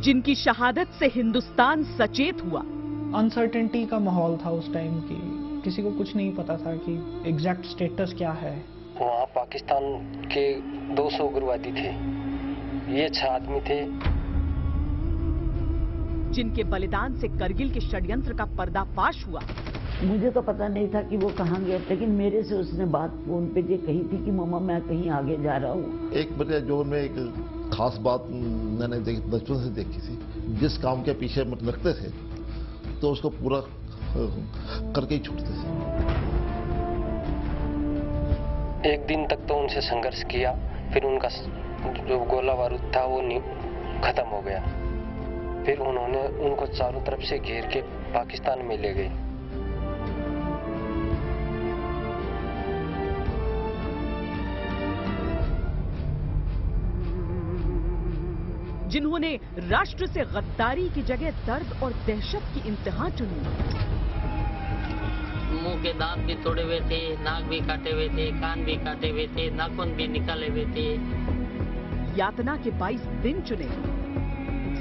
जिनकी शहादत से हिंदुस्तान सचेत हुआ। अनसर्टेनिटी का माहौल था उस टाइम की, किसी को कुछ नहीं पता था कि एग्जैक्ट स्टेटस क्या है। वहाँ पाकिस्तान के 200 उग्रवादी थे, ये 6 आदमी थे। जिनके बलिदान से करगिल के षड्यंत्र का पर्दाफाश हुआ। मुझे तो पता नहीं था कि वो कहाँ गए, लेकिन मेरे से उसने बात फोन पे ये कही थी कि मम्मा मैं कहीं आगे जा रहा हूँ। एक मेरे जो में एक खास बात मैंने बचपन से देखी थी, जिस काम के पीछे मत लगते थे तो उसको पूरा करके ही छूटते थे। एक दिन तक तो उनसे संघर्ष किया, फिर उनका जो गोला बारूद था वो खत्म हो गया। फिर उन्होंने उनको चारों तरफ से घेर के पाकिस्तान में ले गए। जिन्होंने राष्ट्र से गद्दारी की जगह दर्द और दहशत की इंतहा चुनी। मुंह के दांत भी तोड़े हुए थे, नाक भी काटे हुए थे, कान भी काटे हुए थे, नाखून भी निकाले हुए थे। यातना के 22 दिन चुने,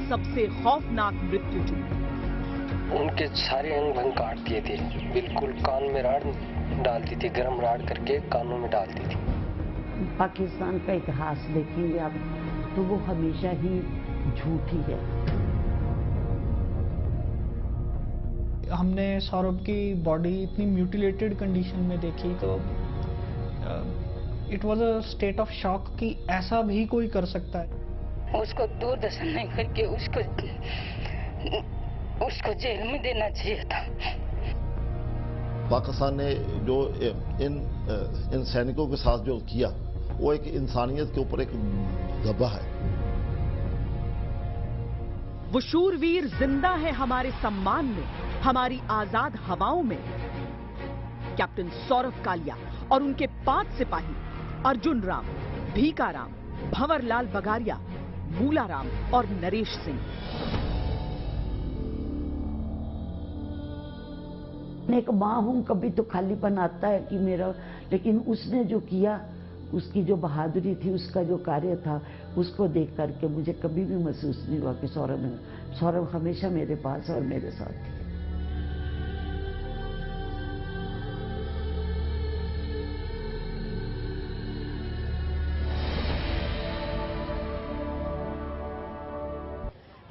सबसे खौफनाक मृत्यु चुनी। उनके सारे अंग भंग काट दिए थे, बिल्कुल कान में राड़ डालती थी, गर्म राड़ करके कानों में डालती थी। पाकिस्तान का इतिहास देखेंगे आप तो वो हमेशा ही झूठी है। हमने सौरभ की बॉडी इतनी म्यूटिलेटेड कंडीशन में देखी तो it was a state of shock कि ऐसा भी कोई कर सकता है। उसको दूरदर्शन नहीं करके उसको जेल में देना चाहिए था। पाकिस्तान ने जो इन सैनिकों के साथ जो किया वो एक इंसानियत के ऊपर एक धब्बा है। वो शूरवीर जिंदा है हमारे सम्मान में, हमारी आजाद हवाओं में। कैप्टन सौरभ कालिया और उनके 5 सिपाही अर्जुन राम, भीका राम, भंवरलाल बगारिया, मूला राम और नरेश सिंह। एक माँ हूं, कभी तो खालीपन आता है कि मेरा, लेकिन उसने जो किया, उसकी जो बहादुरी थी, उसका जो कार्य था, उसको देख करके मुझे कभी भी महसूस नहीं हुआ कि सौरभ हमेशा मेरे पास और मेरे साथ थे।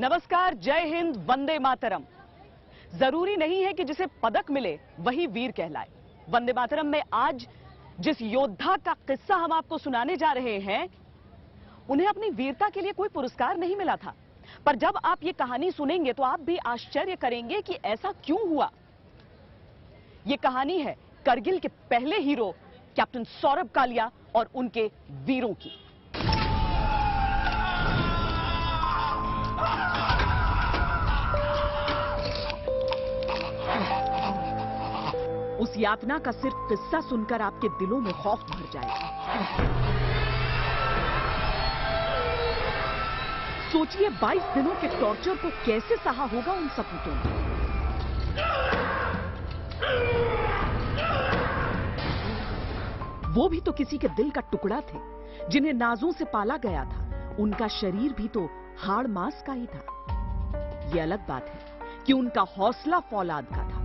नमस्कार, जय हिंद, वंदे मातरम। जरूरी नहीं है कि जिसे पदक मिले वही वीर कहलाए। वंदे मातरम में आज जिस योद्धा का किस्सा हम आपको सुनाने जा रहे हैं, उन्हें अपनी वीरता के लिए कोई पुरस्कार नहीं मिला था, पर जब आप ये कहानी सुनेंगे तो आप भी आश्चर्य करेंगे कि ऐसा क्यों हुआ। ये कहानी है करगिल के पहले हीरो कैप्टन सौरभ कालिया और उनके वीरों की। उस यातना का सिर्फ किस्सा सुनकर आपके दिलों में खौफ भर जाएगा। सोचिए 22 दिनों के टॉर्चर को कैसे सहा होगा उन सपूतों ने। वो भी तो किसी के दिल का टुकड़ा थे, जिन्हें नाजों से पाला गया था। उनका शरीर भी तो हाड़ मांस का ही था। ये अलग बात है कि उनका हौसला फौलाद का था।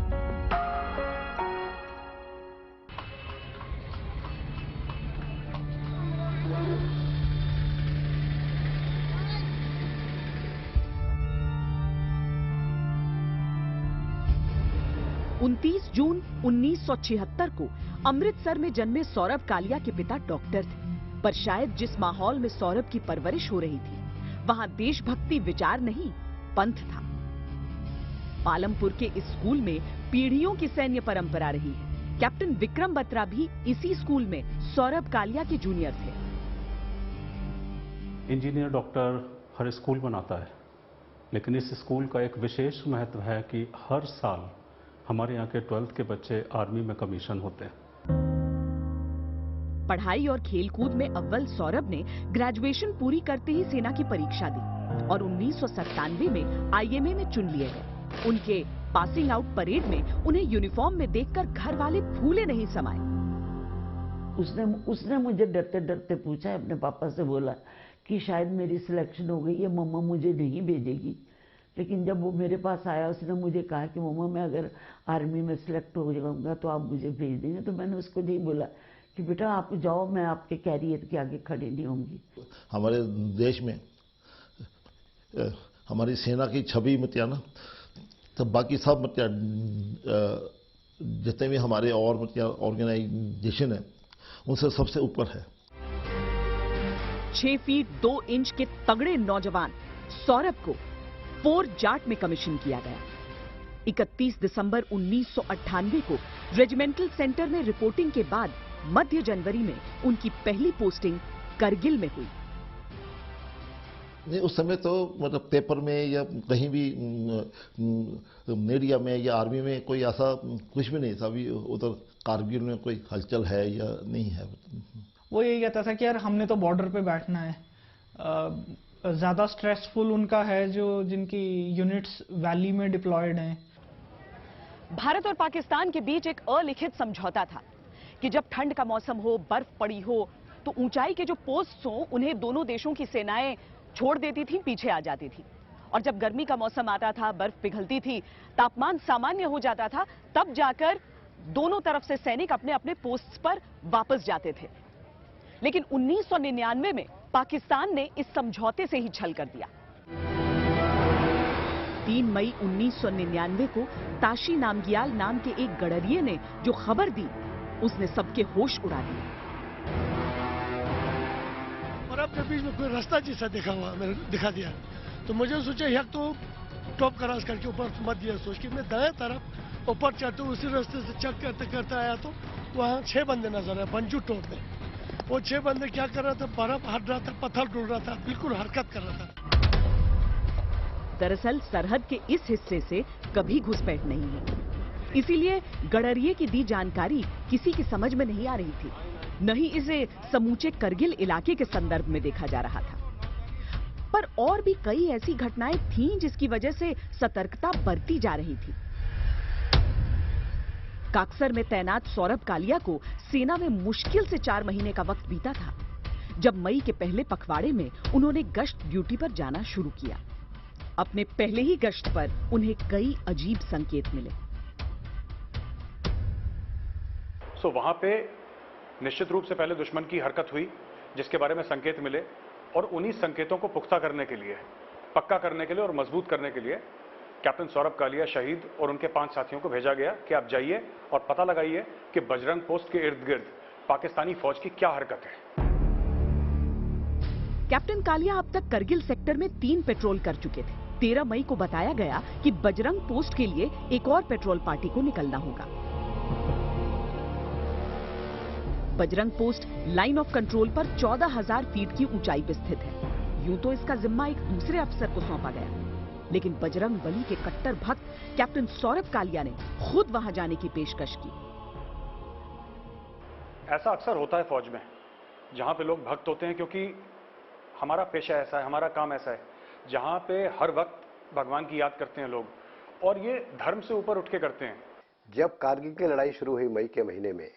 जून 1976 को अमृतसर में जन्मे सौरभ कालिया के पिता डॉक्टर थे, पर शायद जिस माहौल में सौरभ की परवरिश हो रही थी, वहां देशभक्ति विचार नहीं, पंथ था। पालमपुर के इस स्कूल में पीढ़ियों की सैन्य परंपरा रही है। कैप्टन विक्रम बत्रा भी इसी स्कूल में सौरभ कालिया के जूनियर थे। इंजीनियर डॉक्टर हर स्कूल बनाता है, लेकिन इस स्कूल का एक विशेष महत्व है कि हर साल हमारे यहाँ के 12th के बच्चे आर्मी में कमीशन होते हैं। पढ़ाई और खेलकूद में अव्वल सौरभ ने ग्रेजुएशन पूरी करते ही सेना की परीक्षा दी और 1997 में आईएमए में चुन लिए गए। उनके पासिंग आउट परेड में उन्हें यूनिफॉर्म में देखकर घर वाले फूले नहीं समाये। उसने मुझे डरते डरते पूछा, अपने पापा से बोला कि शायद मेरी सिलेक्शन हो गई है, मम्मा मुझे नहीं भेजेगी। लेकिन जब वो मेरे पास आया, उसने मुझे कहा कि मम्मा मैं अगर आर्मी में सिलेक्ट हो जाऊंगा तो आप मुझे भेज देंगे। तो मैंने उसको नहीं बोला कि बेटा आप जाओ, मैं आपके कैरियर के आगे खड़ी नहीं होंगी। हमारे देश में हमारी सेना की छवि मतिया ना, तो बाकी सब मतिया जितने भी हमारे और मतिया ऑर्गेनाइजेशन है उनसे सबसे ऊपर है। 6 फीट 2 इंच के तगड़े नौजवान सौरभ को 4 जाट में कमीशन किया गया। 31 दिसंबर 1998 को रेजिमेंटल सेंटर में रिपोर्टिंग के बाद मध्य जनवरी में उनकी पहली पोस्टिंग करगिल में हुई। नहीं, उस समय तो मतलब पेपर में या कहीं भी मीडिया में या आर्मी में कोई ऐसा कुछ भी नहीं था अभी उधर कारगिल में कोई हलचल है या नहीं है। वो यही कहता था कि यार हमने तो बॉर्डर पे बैठना है। ज़्यादा स्ट्रेसफुल उनका है जो जिनकी यूनिट्स वैली में डिप्लॉयड हैं। भारत और पाकिस्तान के बीच एक अलिखित समझौता था कि जब ठंड का मौसम हो, बर्फ पड़ी हो, तो ऊंचाई के जो पोस्ट हो उन्हें दोनों देशों की सेनाएं छोड़ देती थी, पीछे आ जाती थी। और जब गर्मी का मौसम आता था, बर्फ पिघलती थी, तापमान सामान्य हो जाता था, तब जाकर दोनों तरफ से सैनिक अपने अपने पोस्ट्स पर वापस जाते थे। लेकिन 1999 में पाकिस्तान ने इस समझौते से ही छल कर दिया। 3 मई 1999 को ताशी नामगियाल नाम के एक गडरिये ने जो खबर दी, उसने सबके होश उड़ा दिए। और आपके बीच में कोई रास्ता जैसा दिखा दिया, तो मुझे सोचा यह तो टॉप क्रॉस करके ऊपर मत दिया, सोच के मैं दाएं तरफ ऊपर चढ़ते उसी रास्ते से चेक करते करते आया, तो वहाँ 6 बंदे नजर आए बंजू टॉप में। वो 6 बंदे क्या कर रहा था, बर्फ हट रहा था, पत्थर टूट रहा था, बिल्कुल हरकत कर रहा था। दरअसल सरहद के इस हिस्से से कभी घुसपैठ नहीं है, इसीलिए गडरिये की दी जानकारी किसी की समझ में नहीं आ रही थी, न ही इसे समूचे करगिल इलाके के संदर्भ में देखा जा रहा था। पर और भी कई ऐसी घटनाएं थीं जिसकी वजह से सतर्कता बरती जा रही थी। काक्सर में तैनात सौरभ कालिया को सेना में मुश्किल से 4 महीने का वक्त बीता था, जब मई के पहले पखवाड़े में उन्होंने गश्त ड्यूटी पर जाना शुरू किया। अपने पहले ही गश्त पर उन्हें कई अजीब संकेत मिले। वहां पे निश्चित रूप से पहले दुश्मन की हरकत हुई जिसके बारे में संकेत मिले, और उन्हीं संकेतों को पुख्ता करने के लिए, पक्का करने के लिए और मजबूत करने के लिए कैप्टन सौरभ कालिया शहीद और उनके 5 साथियों को भेजा गया कि आप जाइए और पता लगाइए कि बजरंग पोस्ट के इर्द गिर्द पाकिस्तानी फौज की क्या हरकत है। कैप्टन कालिया अब तक करगिल सेक्टर में 3 पेट्रोल कर चुके थे। 13 मई को बताया गया कि बजरंग पोस्ट के लिए एक और पेट्रोल पार्टी को निकलना होगा। Bajrang post line of control पर 14,000 फीट की ऊंचाई पर स्थित है। यूं तो इसका जिम्मा एक दूसरे अफसर को सौंपा गया, लेकिन बजरंग बली के कट्टर भक्त कैप्टन सौरभ कालिया ने खुद वहां जाने की पेशकश की। ऐसा अक्सर होता है फौज में, जहां पे लोग भक्त होते हैं, क्योंकि हमारा पेशा ऐसा है, हमारा काम ऐसा है, जहां पे हर वक्त भगवान की याद करते हैं लोग, और ये धर्म से ऊपर उठ के करते हैं। जब कारगिल की लड़ाई शुरू हुई मई के महीने में,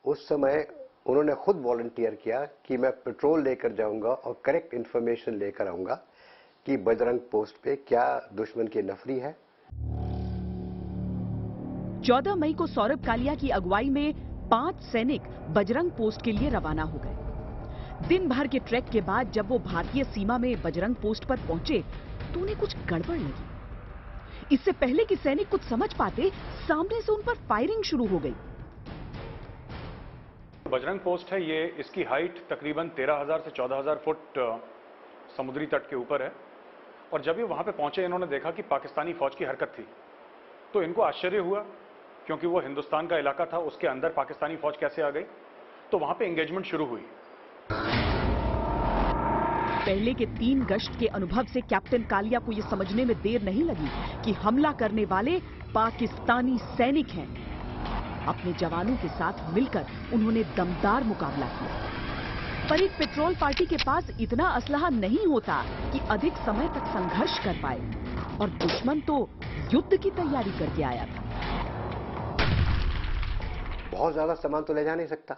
उस समय उन्होंने खुद वॉलंटियर किया कि मैं पेट्रोल लेकर जाऊंगा और करेक्ट इंफॉर्मेशन लेकर आऊंगा कि बजरंग पोस्ट पे क्या दुश्मन की नफरी है। 14 मई को सौरभ कालिया की अगुवाई में 5 सैनिक बजरंग पोस्ट के लिए रवाना हो गए। दिन भर के ट्रैक के बाद जब वो भारतीय सीमा में बजरंग पोस्ट पर पहुंचे तो उन्हें कुछ गड़बड़ लगी। इससे पहले कि सैनिक कुछ समझ पाते, सामने से उन पर फायरिंग शुरू हो गई। बजरंग पोस्ट है ये, इसकी हाइट तकरीबन 13,000 से 14,000 फुट समुद्री तट के ऊपर है, और जब ये वहां पे पहुंचे इन्होंने देखा कि पाकिस्तानी फौज की हरकत थी, तो इनको आश्चर्य हुआ, क्योंकि वो हिंदुस्तान का इलाका था, उसके अंदर पाकिस्तानी फौज कैसे आ गई। तो वहां पे एंगेजमेंट शुरू हुई। पहले के 3 गश्त के अनुभव से कैप्टन कालिया को यह समझने में देर नहीं लगी कि हमला करने वाले पाकिस्तानी सैनिक हैं। अपने जवानों के साथ मिलकर उन्होंने दमदार मुकाबला किया। पर एक पेट्रोल पार्टी के पास इतना असलहा नहीं होता कि अधिक समय तक संघर्ष कर पाए, और दुश्मन तो युद्ध की तैयारी करके आया था। बहुत ज्यादा सामान तो ले जा नहीं सकता,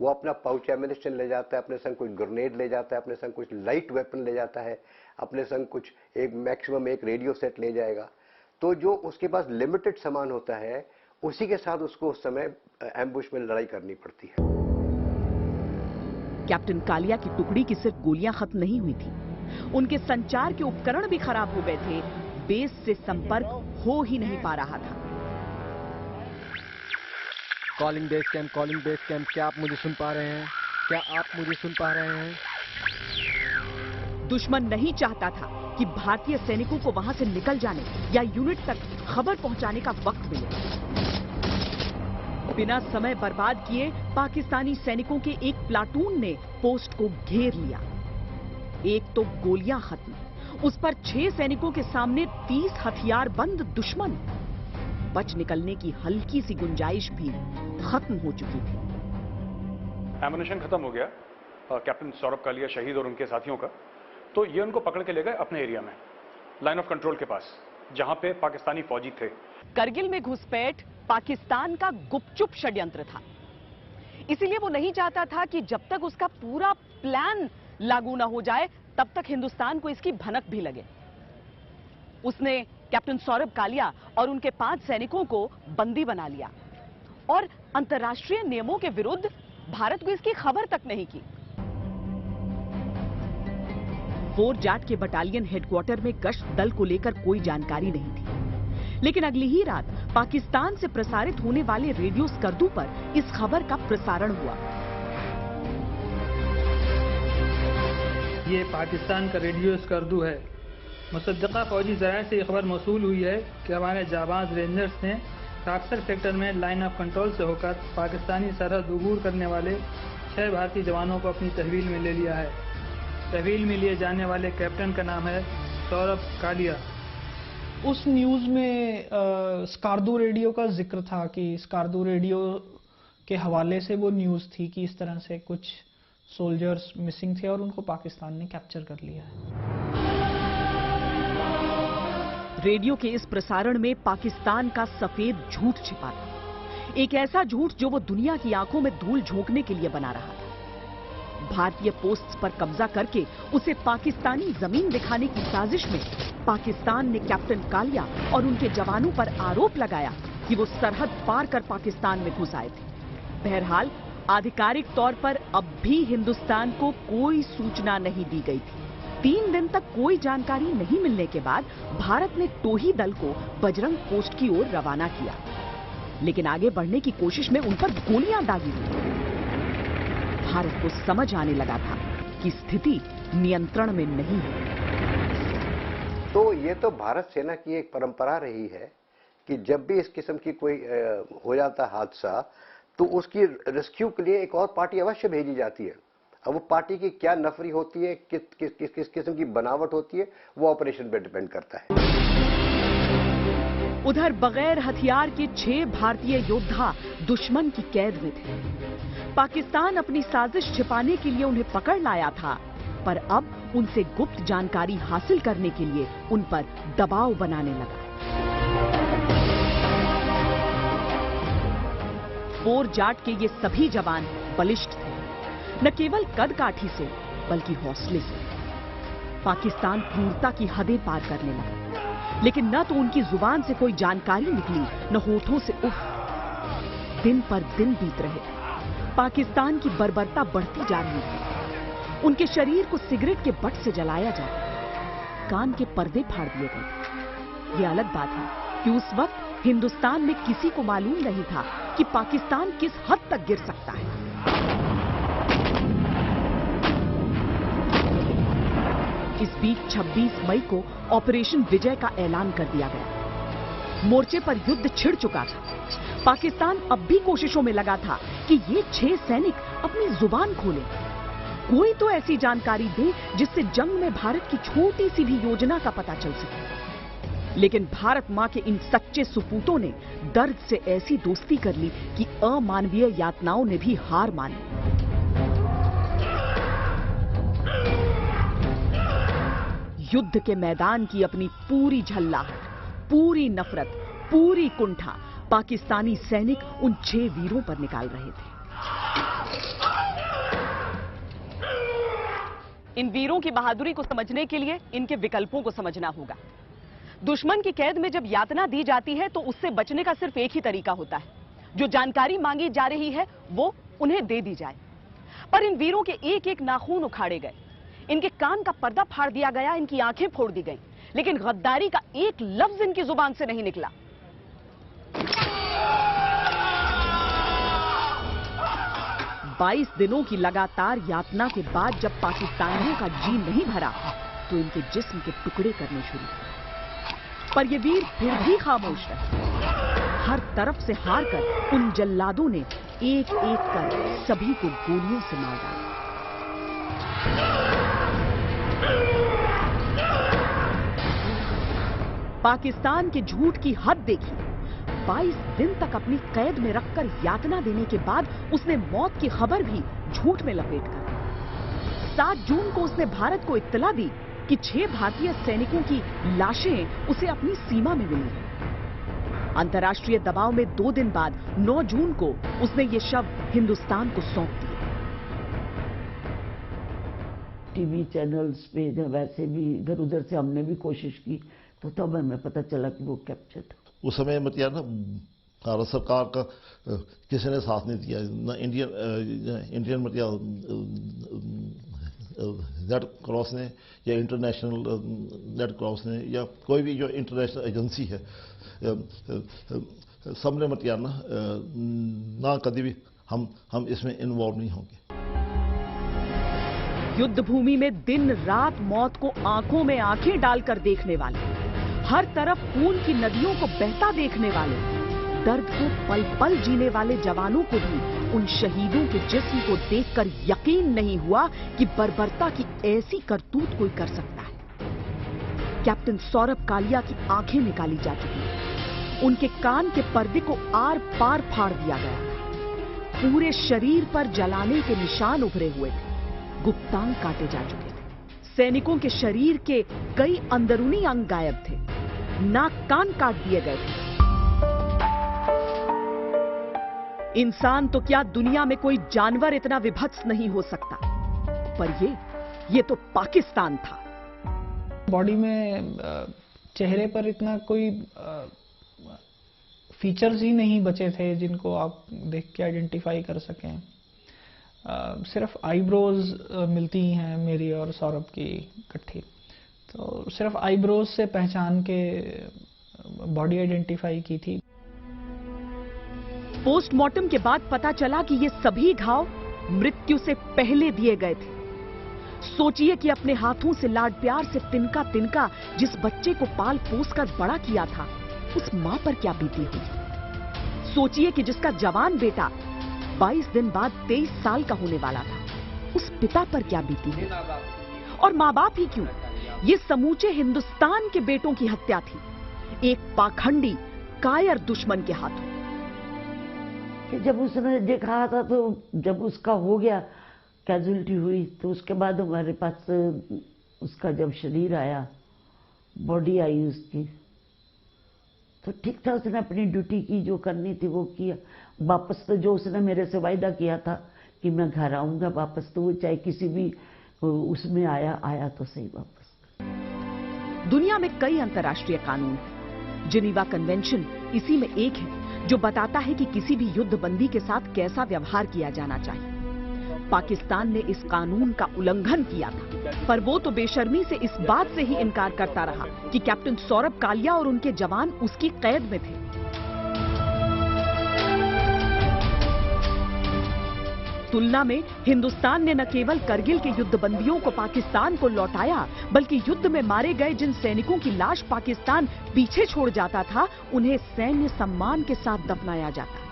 वो अपना पाउच एमिनेशन ले जाता है, अपने संग कुछ ग्रेनेड ले जाता है, अपने संग कुछ लाइट वेपन ले जाता है, अपने संग कुछ एक मैक्सिमम एक रेडियो सेट ले जाएगा। तो जो उसके पास लिमिटेड सामान होता है उसी के साथ उसको उस समय एम्बुश में लड़ाई करनी पड़ती है। कैप्टन कालिया की टुकड़ी की सिर्फ गोलियां खत्म नहीं हुई थी, उनके संचार के उपकरण भी खराब हो गए थे। बेस से संपर्क हो ही नहीं पा रहा था। कॉलिंग बेस कैंप, क्या आप मुझे सुन पा रहे हैं? क्या आप मुझे सुन पा रहे हैं? दुश्मन नहीं चाहता था कि भारतीय सैनिकों को वहां से निकल जाने या यूनिट तक खबर पहुंचाने का वक्त मिले। बिना समय बर्बाद किए पाकिस्तानी सैनिकों के एक प्लाटून ने पोस्ट को घेर लिया। एक तो गोलियां खत्म, उस पर 6 सैनिकों के सामने 30 हथियार बंद दुश्मन। बच निकलने की हल्की सी गुंजाइश भी खत्म हो चुकी थी। एमुनिशन खत्म हो गया कैप्टन सौरभ कालिया शहीद और उनके साथियों का। तो ये उनको पकड़ के ले गए अपने एरिया में, लाइन ऑफ कंट्रोल के पास, जहां पे पाकिस्तानी फौजी थे। करगिल में घुसपैठ पाकिस्तान का गुपचुप षड्यंत्र था, इसीलिए वो नहीं चाहता था कि जब तक उसका पूरा प्लान लागू ना हो जाए तब तक हिंदुस्तान को इसकी भनक भी लगे। उसने कैप्टन सौरभ कालिया और उनके 5 सैनिकों को बंदी बना लिया और अंतर्राष्ट्रीय नियमों के विरुद्ध भारत को इसकी खबर तक नहीं की। फोर जाट के बटालियन हेडक्वार्टर में गश्त दल को लेकर कोई जानकारी नहीं थी, लेकिन अगली ही रात पाकिस्तान से प्रसारित होने वाले रेडियो स्कर्दू पर इस खबर का प्रसारण हुआ। ये पाकिस्तान का रेडियो स्कर्दू है। मुसद्दक़ा फौजी ज़राए से ये खबर मौसूल हुई है कि हमारे जाबाज रेंजर्स ने काक्सर सेक्टर में लाइन ऑफ कंट्रोल से होकर पाकिस्तानी सरहद अबूर करने वाले 6 भारतीय जवानों को अपनी तहवील में ले लिया है। तहवील में लिए जाने वाले कैप्टन का नाम है सौरभ कालिया। उस न्यूज़ में स्कार्दू रेडियो का जिक्र था कि स्कार्दू रेडियो के हवाले से वो न्यूज़ थी कि इस तरह से कुछ सोल्जर्स मिसिंग थे और उनको पाकिस्तान ने कैप्चर कर लिया है। रेडियो के इस प्रसारण में पाकिस्तान का सफेद झूठ छिपा था, एक ऐसा झूठ जो वो दुनिया की आंखों में धूल झोंकने के लिए बना रहा था। भारतीय पोस्ट्स पर कब्जा करके उसे पाकिस्तानी जमीन दिखाने की साजिश में पाकिस्तान ने कैप्टन कालिया और उनके जवानों पर आरोप लगाया कि वो सरहद पार कर पाकिस्तान में घुस आए थे। बहरहाल आधिकारिक तौर पर अब भी हिंदुस्तान को कोई सूचना नहीं दी गई थी। 3 दिन तक कोई जानकारी नहीं मिलने के बाद भारत ने टोही दल को बजरंग पोस्ट की ओर रवाना किया, लेकिन आगे बढ़ने की कोशिश में उन पर गोलियां दागी गई। भारत को समझ आने लगा था कि स्थिति नियंत्रण में नहीं है। तो ये तो भारत सेना की एक परंपरा रही है कि जब भी इस किस्म की कोई हो जाता हादसा तो उसकी रेस्क्यू के लिए एक और पार्टी अवश्य भेजी जाती है। अब वो पार्टी की क्या नफरी होती है, किस किस्म की बनावट होती है, वो ऑपरेशन पे डिपेंड करता है। उधर बगैर हथियार के 6 भारतीय योद्धा दुश्मन की कैद में थे। पाकिस्तान अपनी साजिश छिपाने के लिए उन्हें पकड़ लाया था, पर अब उनसे गुप्त जानकारी हासिल करने के लिए उन पर दबाव बनाने लगा। फोर जाट के ये सभी जवान बलिष्ठ थे, न केवल कद काठी से बल्कि हौसले से। पाकिस्तान क्रूरता की हदें पार करने लगा, लेकिन न तो उनकी जुबान से कोई जानकारी निकली, न होठों से उफ। दिन पर दिन बीत रहे, पाकिस्तान की बर्बरता बढ़ती जा रही थी। उनके शरीर को सिगरेट के बट से जलाया जाता, कान के पर्दे फाड़ दिए गए। ये अलग बात है कि उस वक्त हिंदुस्तान में किसी को मालूम नहीं था कि पाकिस्तान किस हद तक गिर सकता है। इस बीच 26 मई को ऑपरेशन विजय का ऐलान कर दिया गया। मोर्चे पर युद्ध छिड़ चुका था। पाकिस्तान अब भी कोशिशों में लगा था कि ये 6 सैनिक अपनी जुबान खोलें, कोई तो ऐसी जानकारी दे जिससे जंग में भारत की छोटी सी भी योजना का पता चल सके। लेकिन भारत मां के इन सच्चे सुपूतों ने दर्द से ऐसी दोस्ती कर ली कि अमानवीय यातनाओं ने भी हार मानी। युद्ध के मैदान की अपनी पूरी झल्लाहट, पूरी नफरत, पूरी कुंठा पाकिस्तानी सैनिक उन 6 वीरों पर निकाल रहे थे। इन वीरों की बहादुरी को समझने के लिए इनके विकल्पों को समझना होगा। दुश्मन की कैद में जब यातना दी जाती है तो उससे बचने का सिर्फ एक ही तरीका होता है, जो जानकारी मांगी जा रही है वो उन्हें दे दी जाए। पर इन वीरों के एक एक नाखून उखाड़े गए, इनके कान का पर्दा फाड़ दिया गया, इनकी आंखें फोड़ दी गईं, लेकिन गद्दारी का एक लफ्ज इनकी जुबान से नहीं निकला। 22 दिनों की लगातार यातना के बाद जब पाकिस्तानियों का जी नहीं भरा तो इनके जिस्म के टुकड़े करने शुरू हुए। पर ये वीर फिर भी खामोश रहे। हर तरफ से हार कर उन जल्लादों ने एक एक कर सभी को गोलियों से मार डाला। पाकिस्तान के झूठ की हद देखी। 22 दिन तक अपनी कैद में रखकर यातना देने के बाद उसने मौत की खबर भी झूठ में लपेटकर 7 जून को उसने भारत को इत्तला दी कि 6 भारतीय सैनिकों की लाशें उसे अपनी सीमा में मिली हैं। अंतर्राष्ट्रीय दबाव में 2 दिन बाद 9 जून को उसने ये शव हिंदुस्तान को सौंप दिए। टीवी चैनल्स पे जब वैसे भी इधर उधर से हमने भी कोशिश की तो तब हमें पता चला कि वो कैप्चर था। उस समय मतलब ना भारत सरकार का किसी ने साथ नहीं दिया, ना इंडियन मतलब रेड क्रॉस ने या इंटरनेशनल रेड क्रॉस ने या कोई भी जो इंटरनेशनल एजेंसी है, सबने मतलब ना कभी भी हम इसमें इन्वॉल्व नहीं होंगे। युद्ध भूमि में दिन रात मौत को आंखों में आंखें डालकर देखने वाले, हर तरफ खून की नदियों को बहता देखने वाले, दर्द को पल पल जीने वाले जवानों को भी उन शहीदों के जिस्म को देखकर यकीन नहीं हुआ कि बर्बरता की ऐसी करतूत कोई कर सकता है। कैप्टन सौरभ कालिया की आंखें निकाली जा चुकी हैं, उनके कान के पर्दे को आर पार फाड़ दिया गया, पूरे शरीर पर जलाने के निशान उभरे हुए थे, गुप्तांग काटे जा चुके थे, सैनिकों के शरीर के कई अंदरूनी अंग गायब थे, नाक कान काट दिए गए थे। इंसान तो क्या दुनिया में कोई जानवर इतना विभत्स नहीं हो सकता, पर ये तो पाकिस्तान था। बॉडी में चेहरे पर इतना कोई फीचर्स ही नहीं बचे थे जिनको आप देख के आइडेंटिफाई कर सकें। सिर्फ आईब्रोज मिलती हैं मेरी और सौरभ की इकट्ठी, तो सिर्फ आईब्रोज से पहचान के बॉडी आइडेंटिफाई की थी। पोस्टमार्टम के बाद पता चला कि ये सभी घाव मृत्यु से पहले दिए गए थे। सोचिए कि अपने हाथों से लाड प्यार से तिनका तिनका जिस बच्चे को पाल पोस कर बड़ा किया था, उस मां पर क्या बीती हुई। सोचिए कि जिसका जवान बेटा 22 दिन बाद 23 साल का होने वाला था, उस पिता पर क्या बीती हुई। और मां बाप ही क्यों, ये समूचे हिंदुस्तान के बेटों की हत्या थी, एक पाखंडी कायर दुश्मन के हाथों। जब उसने देखा था तो जब उसका हो गया, कैजुअलिटी हुई, तो उसके बाद हमारे पास उसका जब शरीर आया, बॉडी आई उसकी, तो ठीक था, उसने अपनी ड्यूटी की, जो करनी थी वो किया। वापस तो जो उसने मेरे से वायदा किया था कि मैं घर आऊंगा वापस, तो वो चाहे किसी भी उसमें आया तो सही वापस। दुनिया में कई अंतर्राष्ट्रीय कानून हैं, जिनीवा कन्वेंशन इसी में एक है जो बताता है कि किसी भी युद्ध बंदी के साथ कैसा व्यवहार किया जाना चाहिए। पाकिस्तान ने इस कानून का उल्लंघन किया था, पर वो तो बेशर्मी से इस बात से ही इनकार करता रहा कि कैप्टन सौरभ कालिया और उनके जवान उसकी कैद में थे। तुलना में हिंदुस्तान ने न केवल करगिल के युद्धबंदियों को पाकिस्तान को लौटाया, बल्कि युद्ध में मारे गए जिन सैनिकों की लाश पाकिस्तान पीछे छोड़ जाता था, उन्हें सैन्य सम्मान के साथ दफनाया जाता।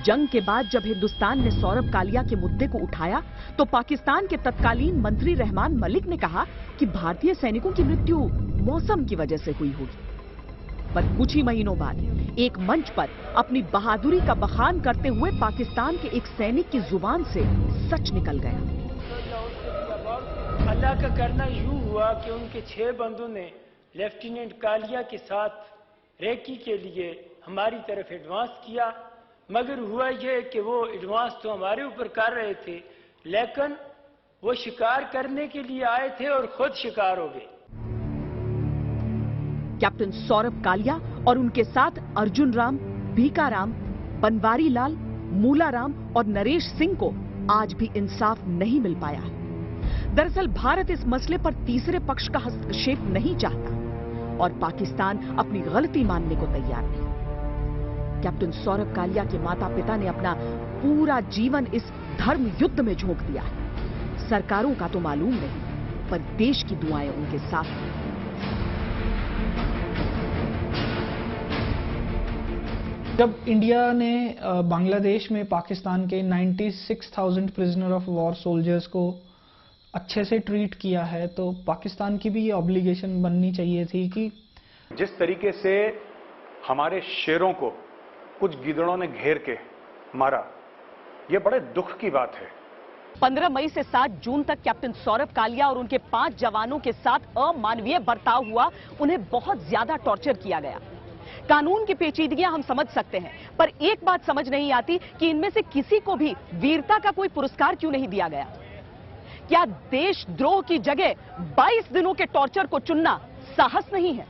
जंग के बाद जब हिंदुस्तान ने सौरभ कालिया के मुद्दे को उठाया, तो पाकिस्तान के तत्कालीन मंत्री रहमान मलिक ने कहा कि भारतीय सैनिकों की मृत्यु मौसम की वजह से हुई होगी। पर कुछ ही महीनों बाद एक मंच पर अपनी बहादुरी का बखान करते हुए पाकिस्तान के एक सैनिक की जुबान से सच निकल गया। अल्लाह का करना यूं हुआ कि उनके 6 बंदों ने लेफ्टिनेंट कालिया के साथ रेकी के लिए हमारी तरफ एडवांस किया, मगर हुआ यह कि वो एडवांस तो हमारे ऊपर कर रहे थे, लेकिन वो शिकार करने के लिए आए थे और खुद शिकार हो गए। कैप्टन सौरभ कालिया और उनके साथ अर्जुन राम, भीका राम, बनवारी लाल, मूला राम और नरेश सिंह को आज भी इंसाफ नहीं मिल पाया है। दरअसल भारत इस मसले पर तीसरे पक्ष का हस्तक्षेप नहीं चाहता और पाकिस्तान अपनी गलती मानने को तैयार नहीं। कैप्टन सौरभ कालिया के माता पिता ने अपना पूरा जीवन इस धर्म युद्ध में झोंक दिया है। सरकारों का तो मालूम नहीं, पर देश की दुआएं उनके साथ हैं। जब इंडिया ने बांग्लादेश में पाकिस्तान के 96,000 प्रिजनर ऑफ वॉर सोल्जर्स को अच्छे से ट्रीट किया है, तो पाकिस्तान की भी ये ऑब्लिगेशन बननी चाहिए थी कि जिस तरीके से हमारे शेरों को कुछ गीदड़ों ने घेर के मारा, ये बड़े दुख की बात है। 15 मई से 7 जून तक कैप्टन सौरभ कालिया और उनके 5 जवानों के साथ अमानवीय बर्ताव हुआ। उन्हें बहुत ज्यादा टॉर्चर किया गया। कानून की पेचीदगियां हम समझ सकते हैं, पर एक बात समझ नहीं आती कि इनमें से किसी को भी वीरता का कोई पुरस्कार क्यों नहीं दिया गया। क्या देशद्रोह की जगह 22 दिनों के टॉर्चर को चुनना साहस नहीं है?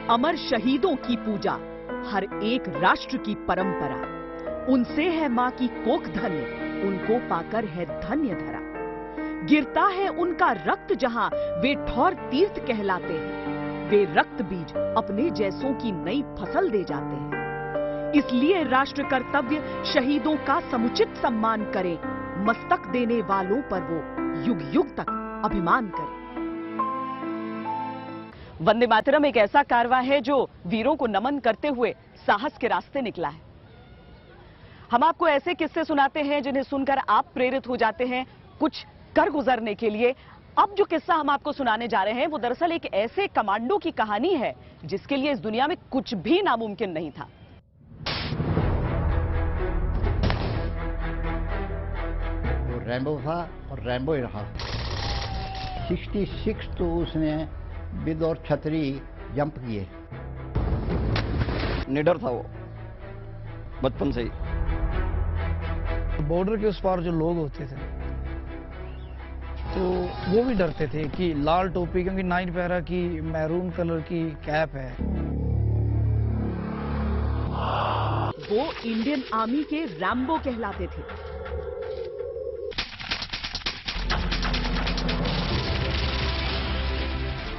अमर शहीदों की पूजा हर एक राष्ट्र की परंपरा। उनसे है मां की कोख धन्य, उनको पाकर है धन्य धरा। गिरता है उनका रक्त जहां, वे ठौर तीर्थ कहलाते हैं। वे रक्त बीज अपने जैसों की नई फसल दे जाते हैं। इसलिए राष्ट्र कर्तव्य शहीदों का समुचित सम्मान करे। मस्तक देने वालों पर वो युग युग तक अभिमान करे। वंदे मातरम एक ऐसा कारवा है जो वीरों को नमन करते हुए साहस के रास्ते निकला है। हम आपको ऐसे किस्से सुनाते हैं जिन्हें सुनकर आप प्रेरित हो जाते हैं कुछ कर गुजरने के लिए। अब जो किस्सा हम आपको सुनाने जा रहे हैं वो दरअसल एक ऐसे कमांडो की कहानी है जिसके लिए इस दुनिया में कुछ भी नामुमकिन नहीं था। वो रैम्बो था और रैम्बो ही रहा। 66 तो उसने विद और छतरी जंप किए। निडर था वो बचपन से ही। बॉर्डर के उस पार जो लोग होते थे तो वो भी डरते थे कि लाल टोपी, क्योंकि 9 पैरा की मैरून कलर की कैप है। वो इंडियन आर्मी के रैम्बो कहलाते थे।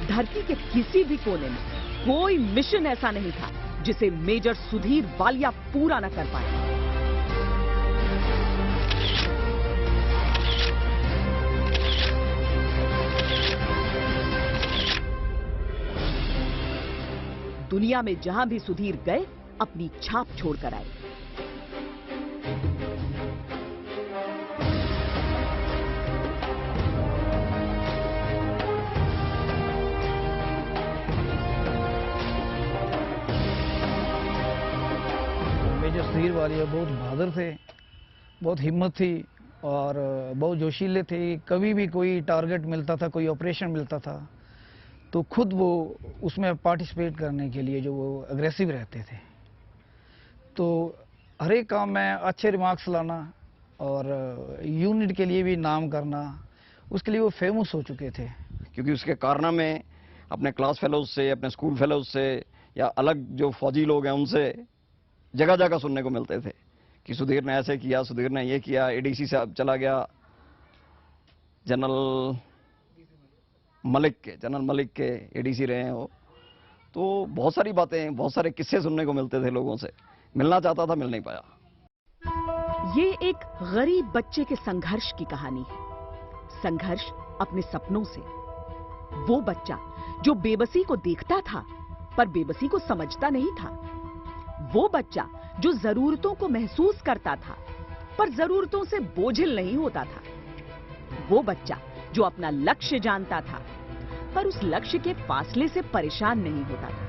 धरती के किसी भी कोने में कोई मिशन ऐसा नहीं था जिसे मेजर सुधीर वालिया पूरा न कर पाए। दुनिया में जहां भी सुधीर गए अपनी छाप छोड़कर आए। मेजर सुधीर वालिया बहुत बहादुर थे, बहुत हिम्मत थी और बहुत जोशीले थे। कभी भी कोई टारगेट मिलता था, कोई ऑपरेशन मिलता था तो खुद वो उसमें पार्टिसिपेट करने के लिए जो वो अग्रेसिव रहते थे। तो हर एक काम में अच्छे रिमार्क्स लाना और यूनिट के लिए भी नाम करना, उसके लिए वो फेमस हो चुके थे। क्योंकि उसके कारनामे अपने क्लास फेलोज से, अपने स्कूल फेलोज से या अलग जो फौजी लोग हैं उनसे जगह जगह सुनने को मिलते थे कि सुधीर ने ऐसे किया, सुधीर ने ये किया, एडीसी से चला गया जनरल मलिक के एडीसी रहे हैं वो। तो बहुत सारी बातें, बहुत सारे किस्से सुनने को मिलते थे लोगों से। मिलना चाहता था, मिल नहीं पाया। ये एक गरीब बच्चे के संघर्ष की कहानी है। संघर्ष अपने सपनों से। वो बच्चा जो बेबसी को देखता था पर बेबसी को समझता नहीं था। वो बच्चा जो जरूरतों को महसूस करता था पर जरूरतों से बोझिल नहीं होता था। वो बच्चा जो अपना लक्ष्य जानता था पर उस लक्ष्य के फासले से परेशान नहीं होता था।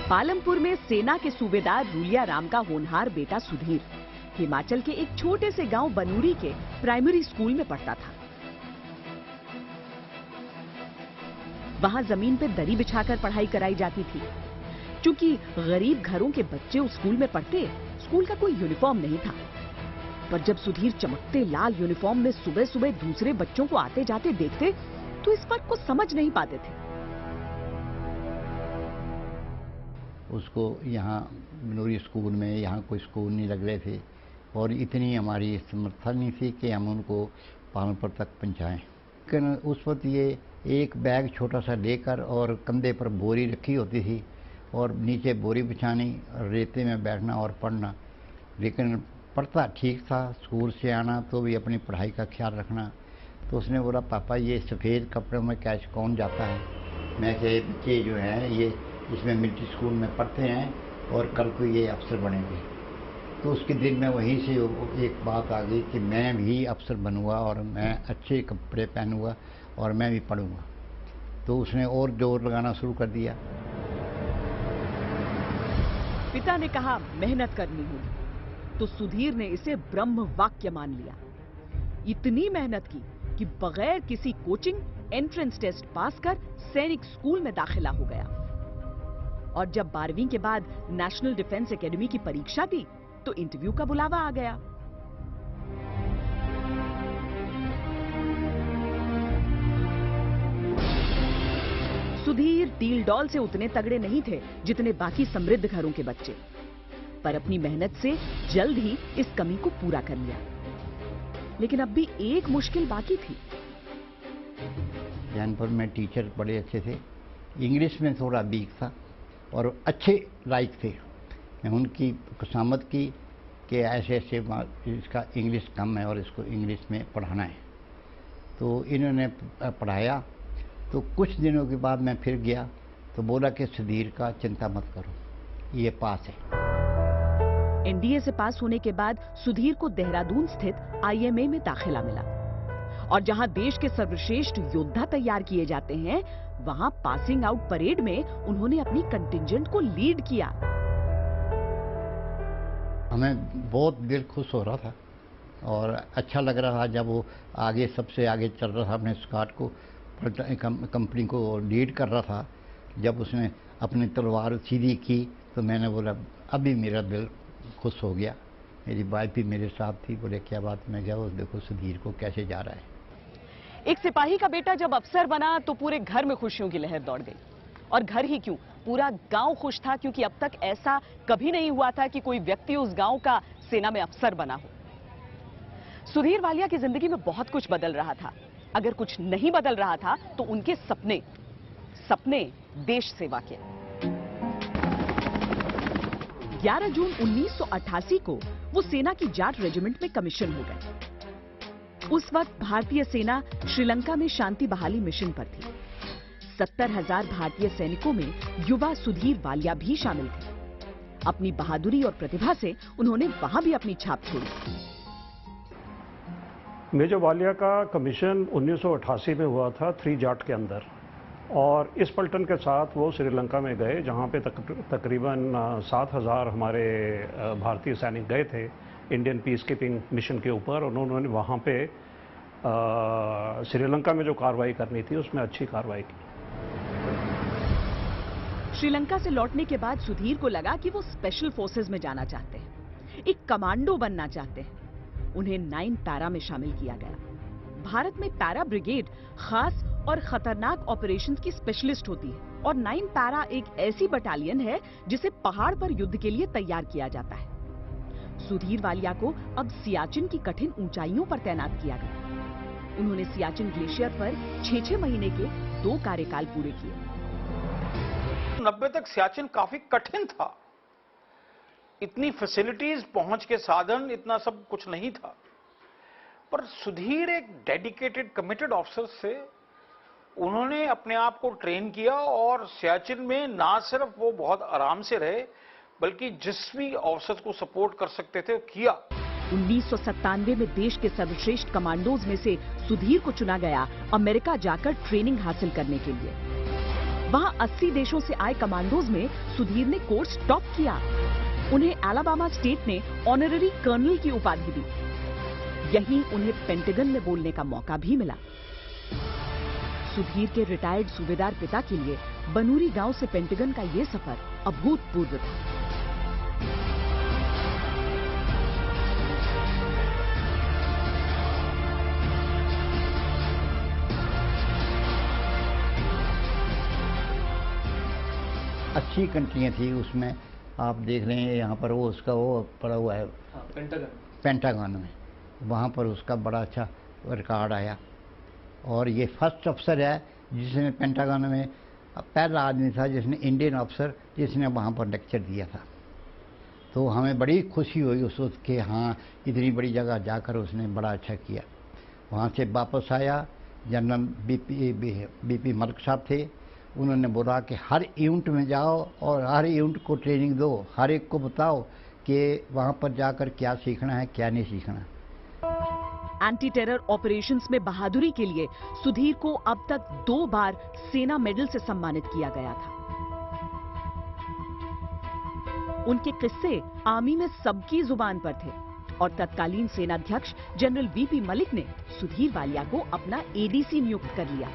पालमपुर में सेना के सूबेदार रूलिया राम का होनहार बेटा सुधीर हिमाचल के एक छोटे से गांव बनूरी के प्राइमरी स्कूल में पढ़ता था। वहां जमीन पे दरी बिछाकर पढ़ाई कराई जाती थी। क्योंकि गरीब घरों के बच्चे उस स्कूल में पढ़ते, स्कूल का कोई यूनिफॉर्म नहीं था, पर जब सुधीर चमकते लाल यूनिफॉर्म में सुबह सुबह दूसरे बच्चों को आते जाते देखते तो इस फर्क को समझ नहीं पाते थे। उसको यहाँ मनोरी स्कूल में यहाँ कोई स्कूल नहीं लग रहे थे और इतनी हमारी समर्था नहीं थी कि हम उनको पालनपुर तक पहुँचाएँ। लेकिन उस वक्त ये एक बैग छोटा सा लेकर और कंधे पर बोरी रखी होती थी और नीचे बोरी बिछानी, रेते में बैठना और पढ़ना। लेकिन पढ़ता ठीक था, स्कूल से आना तो भी अपनी पढ़ाई का ख्याल रखना। तो उसने बोला, पापा ये सफ़ेद कपड़ों में कैसे कौन जाता है? मैं कहे बच्चे जो हैं ये इसमें मिलिट्री स्कूल में पढ़ते हैं और कल को ये अफसर बनेंगे। तो उसके दिल में वहीं से एक बात आ गई कि मैं भी अफसर बनूंगा और मैं अच्छे कपड़े पहनूंगा और मैं भी पढ़ूंगा। तो उसने और जोर लगाना शुरू कर दिया। पिता ने कहा मेहनत करनी होगी, तो सुधीर ने इसे ब्रह्म वाक्य मान लिया। इतनी मेहनत की कि बगैर किसी कोचिंग एंट्रेंस टेस्ट पास कर सैनिक स्कूल में दाखिला हो गया। और जब 12वीं के बाद नेशनल डिफेंस एकेडमी की परीक्षा दी तो इंटरव्यू का बुलावा आ गया। सुधीर डील डॉल से उतने तगड़े नहीं थे जितने बाकी समृद्ध घरों के बच्चे, पर अपनी मेहनत से जल्द ही इस कमी को पूरा कर लिया। लेकिन अब भी एक मुश्किल बाकी थी। जैनपुर में टीचर बड़े अच्छे थे, इंग्लिश में थोड़ा वीक था और अच्छे लायक थे। उनकी खुशामद की कि ऐसे ऐसे इसका इंग्लिश कम है और इसको इंग्लिश में पढ़ाना है। तो इन्होंने पढ़ाया। तो कुछ दिनों के बाद मैं फिर गया तो बोला कि सुधीर का चिंता मत करो, ये पास है। एनडीए से पास होने के बाद सुधीर को देहरादून स्थित आईएमए में दाखिला मिला और जहां देश के सर्वश्रेष्ठ योद्धा तैयार किए जाते हैं, वहां पासिंग आउट परेड में उन्होंने अपनी कंटिंजेंट को लीड किया। हमें बहुत दिल खुश हो रहा था और अच्छा लग रहा था जब वो आगे सबसे आगे चल रहा था, अपने स्क्वाड को कंपनी को लीड कर रहा था। जब उसने अपनी तलवार सीधी की तो मैंने बोला अभी मेरा दिल खुश हो गया। मेरी वाइफ भी मेरे साथ थी। बोले क्या बात? मैं गया वो देखो सुधीर को कैसे जा रहा है। एक सिपाही का बेटा जब अफसर बना तो पूरे घर में खुशियों की लहर दौड़ गई। और घर ही क्यों, पूरा गांव खुश था, क्योंकि अब तक ऐसा कभी नहीं हुआ था कि कोई व्यक्ति उस गांव का सेना में अफसर बना हो। सुधीर वालिया की जिंदगी में बहुत कुछ बदल रहा था। अगर कुछ नहीं बदल रहा था तो उनके सपने देश सेवा के। 11 जून 1988 को वो सेना की जाट रेजिमेंट में कमीशन हो गए। उस वक्त भारतीय सेना श्रीलंका में शांति बहाली मिशन पर थी। 70,000 भारतीय सैनिकों में युवा सुधीर वालिया भी शामिल थे। अपनी बहादुरी और प्रतिभा से उन्होंने वहां भी अपनी छाप छोड़ी। मेजर वालिया का कमीशन 1988 में हुआ था 3 जाट के अंदर, और इस पलटन के साथ वो श्रीलंका में गए जहां पे तकरीबन 7,000 हमारे भारतीय सैनिक गए थे इंडियन पीस कीपिंग मिशन के ऊपर। उन्होंने वहां पे श्रीलंका में जो कार्रवाई करनी थी उसमें अच्छी कार्रवाई की। श्रीलंका से लौटने के बाद सुधीर को लगा कि वो स्पेशल फोर्सेस में जाना चाहते हैं, एक कमांडो बनना चाहते हैं। उन्हें 9 पैरा में शामिल किया गया। भारत में पैरा ब्रिगेड खास और खतरनाक ऑपरेशंस की स्पेशलिस्ट होती है और 9 पैरा एक ऐसी बटालियन है जिसे पहाड़ पर युद्ध के लिए तैयार किया जाता है। सुधीर वालिया को अब सियाचिन की कठिन ऊंचाइयों पर तैनात किया गया। उन्होंने सियाचिन ग्लेशियर पर 6-6 महीने के 2 कार्यकाल पूरे किए। 90 तक सियाचिन काफी कठिन था। इतनी फैसिलिटीज, पहुंच के साधन, इतना सब कुछ नहीं था। पर सुधीर एक डेडिकेटेड कमिटेड ऑफिसर से उन्होंने अपने आप को ट्रेन किया और सियाचिन में ना सिर्फ वो बहुत आराम से रहे बल्कि जिस भी ऑफिसर्स को सपोर्ट कर सकते थे किया। 1997 में देश के सर्वश्रेष्ठ कमांडोज में से सुधीर को चुना गया अमेरिका जाकर ट्रेनिंग हासिल करने के लिए। वहां 80 देशों से आए कमांडोज में सुधीर ने कोर्स टॉप किया। उन्हें अलाबामा स्टेट ने ऑनररी कर्नल की उपाधि दी। यहीं उन्हें पेंटागन में बोलने का मौका भी मिला। सुधीर के रिटायर्ड सूबेदार पिता के लिए बनूरी गांव से पेंटागन का ये सफर अभूतपूर्व था। अच्छी कंट्रियाँ थी, उसमें आप देख रहे हैं यहाँ पर वो उसका वो पड़ा हुआ है पेंटागन में, वहाँ पर उसका बड़ा अच्छा रिकॉर्ड आया। और ये फर्स्ट अफसर है जिसने पेंटागन में, पहला आदमी था जिसने इंडियन अफसर जिसने वहाँ पर लेक्चर दिया था। तो हमें बड़ी खुशी हुई उस वक्त कि हाँ इतनी बड़ी जगह जाकर उसने बड़ा अच्छा किया। वहाँ से वापस आया, जनरल बीपी मलिक साहब थे, उन्होंने बोला कि हर इवेंट में जाओ और हर इवेंट को ट्रेनिंग दो, हर एक को बताओ कि वहाँ पर जाकर क्या सीखना है क्या नहीं सीखना। एंटी टेरर ऑपरेशंस में बहादुरी के लिए सुधीर को अब तक 2 बार सेना मेडल से सम्मानित किया गया था। उनके किस्से आर्मी में सबकी जुबान पर थे और तत्कालीन सेनाध्यक्ष जनरल वीपी मलिक ने सुधीर वालिया को अपना एडीसी नियुक्त कर लिया।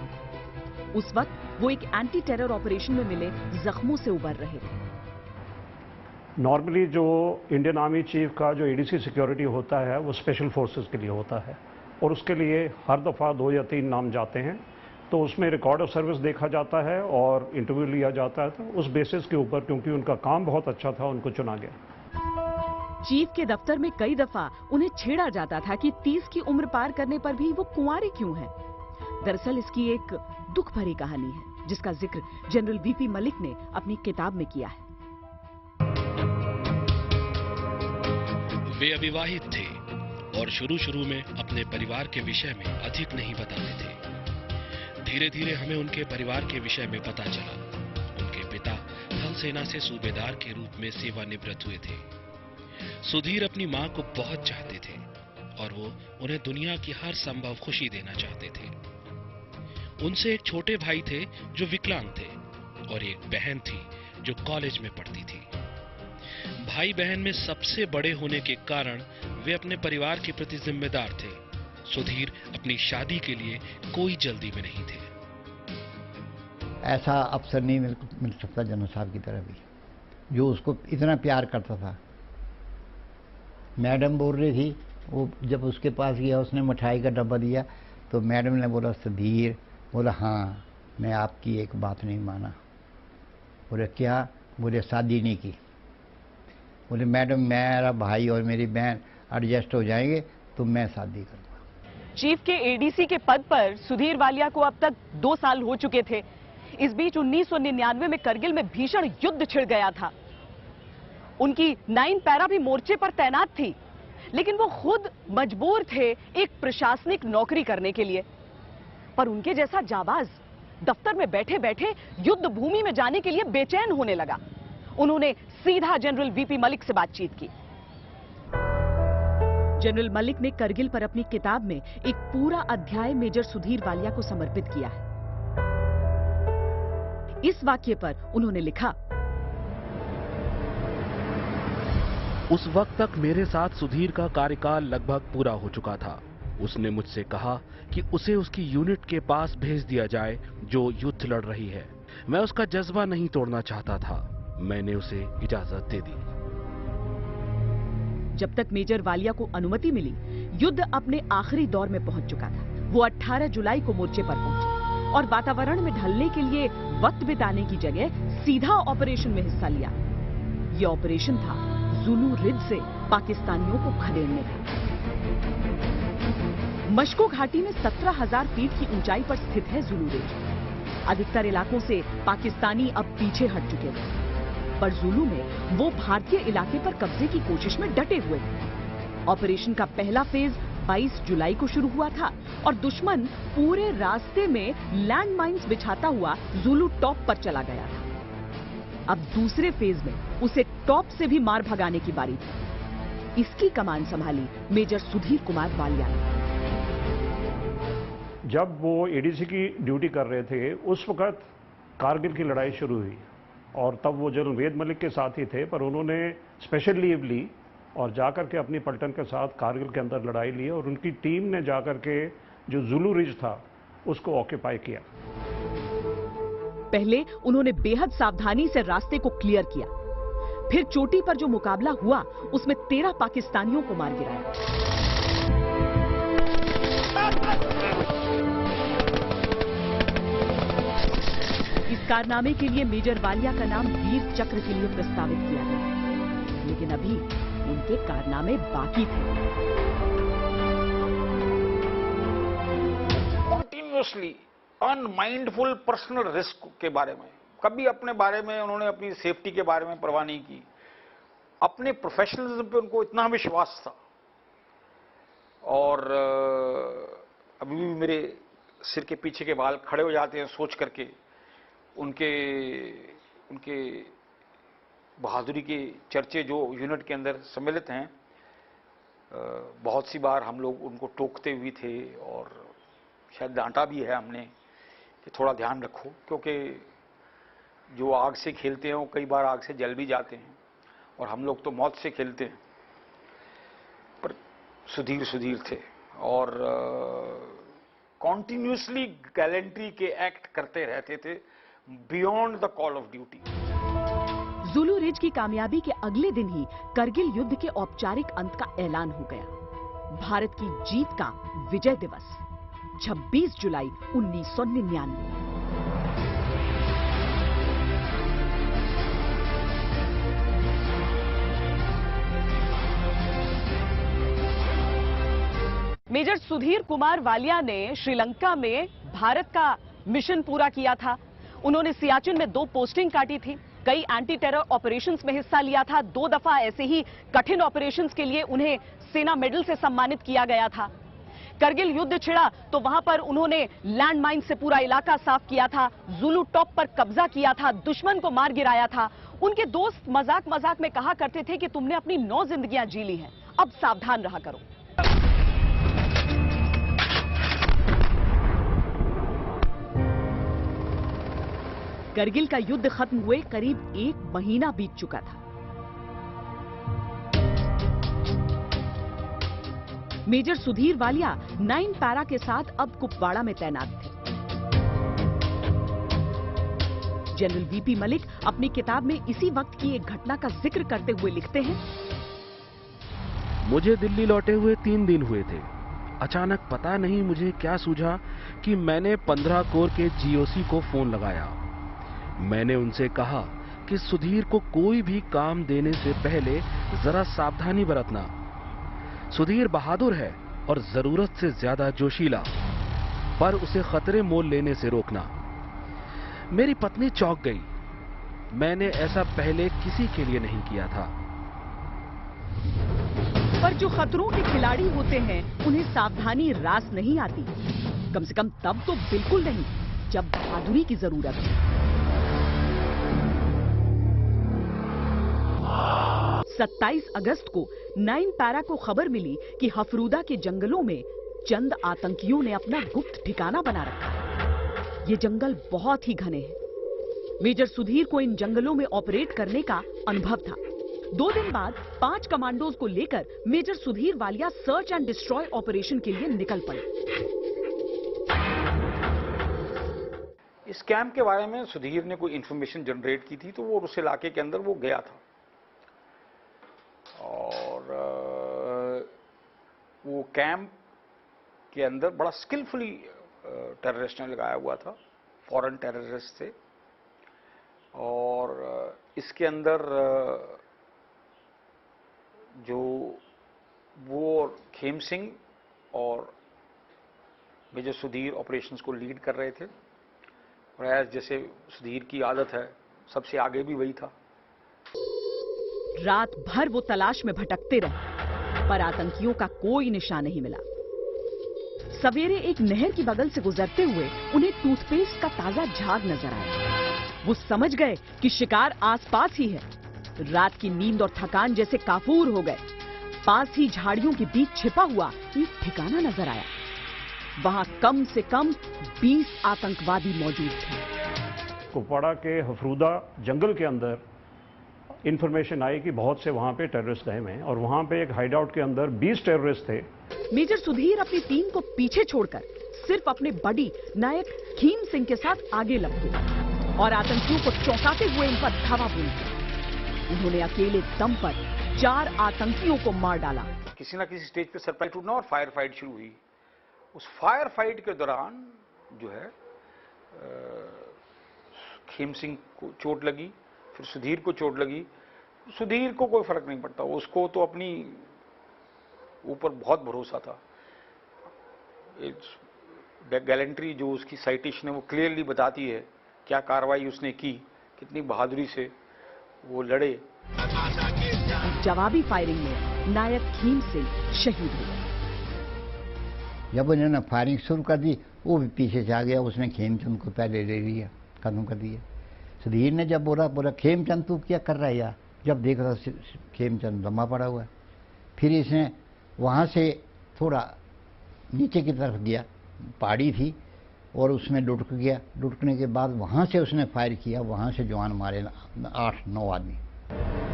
उस वक्त वो एक एंटी टेरर ऑपरेशन में मिले जख्मों से उबर रहे थे। नॉर्मली जो इंडियन आर्मी चीफ का जो एडीसी सिक्योरिटी होता है वो स्पेशल फोर्सेस के लिए होता है और उसके लिए हर दफ़ा 2 या 3 नाम जाते हैं। तो उसमें रिकॉर्ड ऑफ सर्विस देखा जाता है और इंटरव्यू लिया जाता है। तो उस बेसिस के ऊपर क्योंकि उनका काम बहुत अच्छा था उनको चुना गया। चीफ के दफ्तर में कई दफा उन्हें छेड़ा जाता था कि 30 की उम्र पार करने पर भी वो कुंवारे क्यों हैं। दरअसल इसकी एक दुख भरी कहानी है जिसका जिक्र जनरल वीपी मलिक ने अपनी किताब में किया है। वे अविवाहित थे और शुरू में अपने परिवार के विषय में अधिक नहीं बताते थे। धीरे धीरे हमें उनके परिवार के विषय में पता चला। उनके पिता थल सेना से सूबेदार के रूप में सेवानिवृत्त हुए थे। सुधीर अपनी मां को बहुत चाहते थे और वो उन्हें दुनिया की हर संभव खुशी देना चाहते थे। उनसे एक छोटे भाई थे जो विकलांग थे और एक बहन थी जो कॉलेज में पढ़ती थी। भाई बहन में सबसे बड़े होने के कारण वे अपने परिवार के प्रति जिम्मेदार थे। सुधीर अपनी शादी के लिए कोई जल्दी में नहीं थे। ऐसा अफसर नहीं मिल सकता जनरल साहब की तरह भी, जो उसको इतना प्यार करता था। मैडम बोल रही थी, वो जब उसके पास गया उसने मिठाई का डब्बा दिया तो मैडम ने बोला सुधीर, बोला हाँ मैं आपकी एक बात नहीं माना। बोले क्या? बोले शादी नहीं की। बोले मैडम मेरा भाई और मेरी बहन एडजस्ट हो जाएंगे तो मैं शादी करूंगा। चीफ के एडीसी के पद पर सुधीर वालिया को अब तक 2 साल हो चुके थे। इस बीच 1999 में करगिल में भीषण युद्ध छिड़ गया था। उनकी 9 पैरा भी मोर्चे पर तैनात थी, लेकिन वो खुद मजबूर थे एक प्रशासनिक नौकरी करने के लिए। पर उनके जैसा जाबाज दफ्तर में बैठे बैठे युद्ध भूमि में जाने के लिए बेचैन होने लगा। उन्होंने सीधा जनरल वीपी मलिक से बातचीत की। जनरल मलिक ने करगिल पर अपनी किताब में एक पूरा अध्याय मेजर सुधीर वालिया को समर्पित किया है। इस वाक्य पर उन्होंने लिखा, उस वक्त तक मेरे साथ सुधीर का कार्यकाल लगभग पूरा हो चुका था। उसने मुझसे कहा कि उसे उसकी यूनिट के पास भेज दिया जाए जो युद्ध लड़ रही है। मैं उसका जज्बा नहीं तोड़ना चाहता था। मैंने उसे इजाजत दे दी। जब तक मेजर वालिया को अनुमति मिली, युद्ध अपने आखिरी दौर में पहुंच चुका था। वो 18 जुलाई को मोर्चे पर पहुंचे और वातावरण में ढलने के लिए वक्त बिताने की जगह सीधा ऑपरेशन में हिस्सा लिया। ये ऑपरेशन था जुलू रिज से पाकिस्तानियों को खदेड़ने का। मशको घाटी में 17,000 फीट की ऊंचाई पर स्थित है जुलू रिज। अधिकतर इलाकों से पाकिस्तानी अब पीछे हट चुके थे, पर जुलू में वो भारतीय इलाके पर कब्जे की कोशिश में डटे हुए थे। ऑपरेशन का पहला फेज 22 जुलाई को शुरू हुआ था और दुश्मन पूरे रास्ते में लैंडमाइंस बिछाता हुआ जुलू टॉप पर चला गया था। अब दूसरे फेज में उसे टॉप से भी मार भगाने की बारी थी। इसकी कमान संभाली मेजर सुधीर कुमार वालिया ने। जब वो एडीसी की ड्यूटी कर रहे थे उस वक्त कारगिल की लड़ाई शुरू हुई और तब वो जनरल वेद मलिक के साथ ही थे, पर उन्होंने स्पेशल लीव ली और जाकर के अपनी पलटन के साथ कारगिल के अंदर लड़ाई ली और उनकी टीम ने जाकर के जो जुलू रिज था उसको ऑक्यूपाई किया। पहले उन्होंने बेहद सावधानी से रास्ते को क्लियर किया, फिर चोटी पर जो मुकाबला हुआ उसमें 13 पाकिस्तानियों को मार गिराया। कारनामे के लिए मेजर वालिया का नाम वीर चक्र के लिए प्रस्तावित किया गया, लेकिन अभी उनके कारनामे बाकी थे। कंटिन्यूअसली अनमाइंडफुल पर्सनल रिस्क के बारे में, कभी अपने बारे में उन्होंने अपनी सेफ्टी के बारे में परवाह नहीं की। अपने प्रोफेशनलिज्म पे उनको इतना विश्वास था। और अभी भी मेरे सिर के पीछे के बाल खड़े हो जाते हैं सोच करके उनके बहादुरी के चर्चे जो यूनिट के अंदर सम्मिलित हैं। बहुत सी बार हम लोग उनको टोकते भी थे और शायद डांटा भी है हमने कि थोड़ा ध्यान रखो, क्योंकि जो आग से खेलते हैं वो कई बार आग से जल भी जाते हैं और हम लोग तो मौत से खेलते हैं। पर सुधीर थे और कॉन्टिन्यूसली गैलेंट्री के एक्ट करते रहते थे beyond the call of duty. Zulu Ridge की कामयाबी के अगले दिन ही करगिल युद्ध के औपचारिक अंत का ऐलान हो गया। भारत की जीत का विजय दिवस 26 जुलाई 1999। मेजर सुधीर कुमार वालिया ने श्रीलंका में भारत का मिशन पूरा किया था। उन्होंने सियाचिन में 2 पोस्टिंग काटी थी, कई एंटी टेरर ऑपरेशंस में हिस्सा लिया था। 2 दफा ऐसे ही कठिन ऑपरेशंस के लिए उन्हें सेना मेडल से सम्मानित किया गया था। करगिल युद्ध छिड़ा तो वहां पर उन्होंने लैंडमाइन से पूरा इलाका साफ किया था, जुलू टॉप पर कब्जा किया था, दुश्मन को मार गिराया था। उनके दोस्त मजाक में कहा करते थे कि तुमने अपनी 9 जिंदगियां जी ली हैं, अब सावधान रहा करो। करगिल का युद्ध खत्म हुए करीब 1 महीना बीत चुका था। मेजर सुधीर वालिया 9 पैरा के साथ अब कुपवाड़ा में तैनात थे। जनरल वीपी मलिक अपनी किताब में इसी वक्त की एक घटना का जिक्र करते हुए लिखते हैं, मुझे दिल्ली लौटे हुए 3 दिन हुए थे। अचानक पता नहीं मुझे क्या सूझा कि मैंने 15 कोर के जीओसी को फोन लगाया। मैंने उनसे कहा कि सुधीर को कोई भी काम देने से पहले जरा सावधानी बरतना। सुधीर बहादुर है और जरूरत से ज्यादा जोशीला, पर उसे खतरे मोल लेने से रोकना। मेरी पत्नी चौंक गई। मैंने ऐसा पहले किसी के लिए नहीं किया था। पर जो खतरों के खिलाड़ी होते हैं उन्हें सावधानी रास नहीं आती, कम से कम तब तो बिल्कुल नहीं जब बहादुरी की जरूरत है। 27 अगस्त को 9 पैरा को खबर मिली कि हफरूदा के जंगलों में चंद आतंकियों ने अपना गुप्त ठिकाना बना रखा है। ये जंगल बहुत ही घने हैं। मेजर सुधीर को इन जंगलों में ऑपरेट करने का अनुभव था। 2 दिन बाद 5 कमांडोज को लेकर major Sudhir Walia search and destroy operation के लिए निकल पड़े। इस कैंप के बारे में सुधीर ने कोई इंफॉर्मेशन जनरेट की थी, तो वो उस इलाके के अंदर वो गया था और वो कैंप के अंदर बड़ा स्किलफुली टेररिस्ट ने लगाया हुआ था, फॉरेन टेररिस्ट थे। और इसके अंदर जो वो खेम सिंह और मेजर सुधीर ऑपरेशंस को लीड कर रहे थे और ऐसे जैसे सुधीर की आदत है सबसे आगे भी वही था। रात भर वो तलाश में भटकते रहे, पर आतंकियों का कोई निशान नहीं मिला। सवेरे एक नहर की बगल से गुजरते हुए उन्हें टूथपेस्ट का ताजा झाग नजर आया। वो समझ गए कि शिकार आसपास ही है। रात की नींद और थकान जैसे काफूर हो गए। पास ही झाड़ियों के बीच छिपा हुआ एक ठिकाना नजर आया। वहां कम से कम 20 आतंकवादी मौजूद थे। कुपवाड़ा के हफरूदा जंगल के अंदर इंफॉर्मेशन आई कि बहुत से वहां पे टेररिस्ट गए हुए हैं और वहां पे एक हाइडआउट के अंदर 20 टेररिस्ट थे। मेजर सुधीर अपनी टीम को पीछे छोड़कर सिर्फ अपने बड़ी नायक खेम सिंह के साथ आगे लपके और आतंकियों को चौंकाते हुए इन पर धावा बोला। उन्होंने अकेले दम पर 4 आतंकियों को मार डाला। किसी ना किसी स्टेज पे सरप्राइज टूटना और फायर फाइट शुरू हुई। उस फायर फाइट के दौरान जो है खेम सिंह को चोट लगी, फिर सुधीर को चोट लगी। सुधीर को कोई फर्क नहीं पड़ता, उसको तो अपनी ऊपर बहुत भरोसा था। गैलेंट्री जो उसकी साइटेशन है वो क्लियरली बताती है क्या कार्रवाई उसने की, कितनी बहादुरी से वो लड़े। जवाबी फायरिंग में नायक खेम सिंह शहीद हुए। जब उन्होंने फायरिंग शुरू कर दी वो भी पीछे से आ गया, उसने खेमचंद को पहले ले लिया, खत्म कर दिया। सुधीर ने जब बोला खेमचंद तू क्या कर रहा है यार, जब देख रहा खेमचंद दमा पड़ा हुआ है। फिर इसने वहाँ से थोड़ा नीचे की तरफ गया, पहाड़ी थी, और उसमें लुढ़क गया। लुढ़कने के बाद वहाँ से उसने फायर किया, वहाँ से जवान मारे 8-9 आदमी।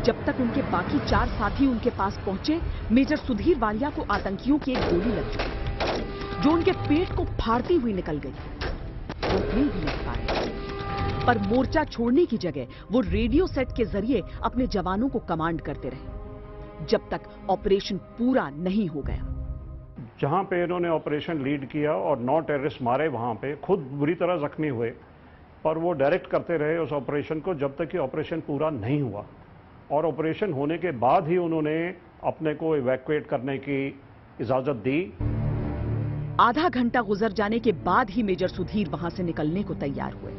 जब तक उनके बाकी 4 साथी उनके पास पहुंचे, मेजर सुधीर वालिया को आतंकियों की एक गोली लग चुकी जो उनके पेट को फाड़ती हुई निकल गई। वो हिल भी नहीं पाए, पर मोर्चा छोड़ने की जगह वो रेडियो सेट के जरिए अपने जवानों को कमांड करते रहे जब तक ऑपरेशन पूरा नहीं हो गया। जहां पे इन्होंने ऑपरेशन लीड किया और 9 टेररिस्ट मारे, वहां पे खुद बुरी तरह जख्मी हुए, पर वो डायरेक्ट करते रहे उस ऑपरेशन को जब तक कि ऑपरेशन पूरा नहीं हुआ। और ऑपरेशन होने के बाद ही उन्होंने अपने को इवैक्यूएट करने की इजाजत दी। आधा घंटा गुजर जाने के बाद ही मेजर सुधीर वहां से निकलने को तैयार हुए।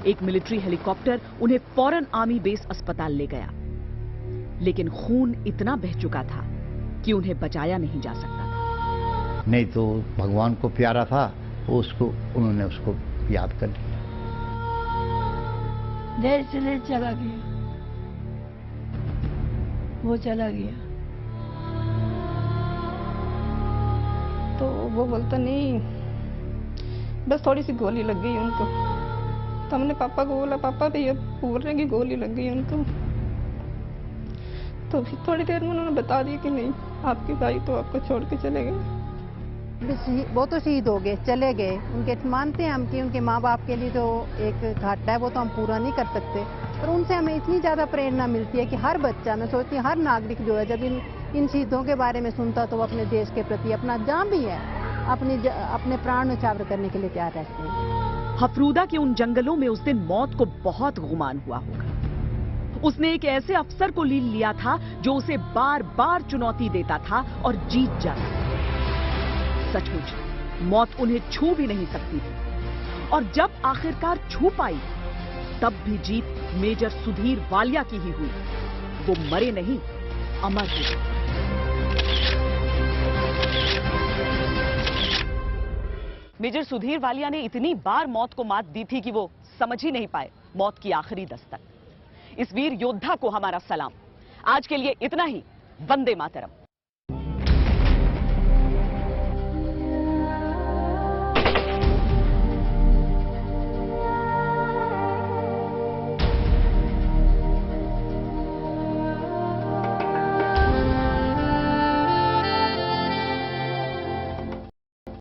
एक मिलिट्री हेलीकॉप्टर उन्हें फौरन आर्मी बेस अस्पताल ले गया, लेकिन खून इतना बह चुका था कि उन्हें बचाया नहीं जा सकता था। नहीं तो भगवान को प्यारा था, उन्होंने उसको याद कर लिया। देर से देर चला गया, वो चला गया तो वो बोलता नहीं, बस थोड़ी सी गोली लग गई उनको। तो हमने पापा को बोला, पापा तो ये पूरे की गोली लग गई उनको। तो फिर थोड़ी देर में उन्होंने बता दिया कि नहीं, आपके भाई तो आपको छोड़ के चले गए। वो तो शहीद हो गए, चले गए। उनके मानते हैं हम कि उनके माँ बाप के लिए तो एक घाटा है, वो तो हम पूरा नहीं कर सकते, पर उनसे हमें इतनी ज़्यादा प्रेरणा मिलती है कि हर बच्चा, मैं सोचती हूँ हर नागरिक जो है जब इन शहीदों के बारे में सुनता तो वो अपने देश के प्रति अपना जहाँ भी है अपने प्राण न्यौछावर करने के लिए तैयार रहते हैं। हफरूदा के उन जंगलों में उस दिन मौत को बहुत गुमान हुआ होगा। उसने एक ऐसे अफसर को लील लिया था जो उसे बार बार चुनौती देता था और जीत जाता था। सचमुच मौत उन्हें छू भी नहीं सकती थी, और जब आखिरकार छू पाई तब भी जीत मेजर सुधीर वालिया की ही हुई। वो मरे नहीं, अमर हुए। मेजर सुधीर वालिया ने इतनी बार मौत को मात दी थी कि वो समझ ही नहीं पाए मौत की आखिरी दस्तक। इस वीर योद्धा को हमारा सलाम। आज के लिए इतना ही। वंदे मातरम।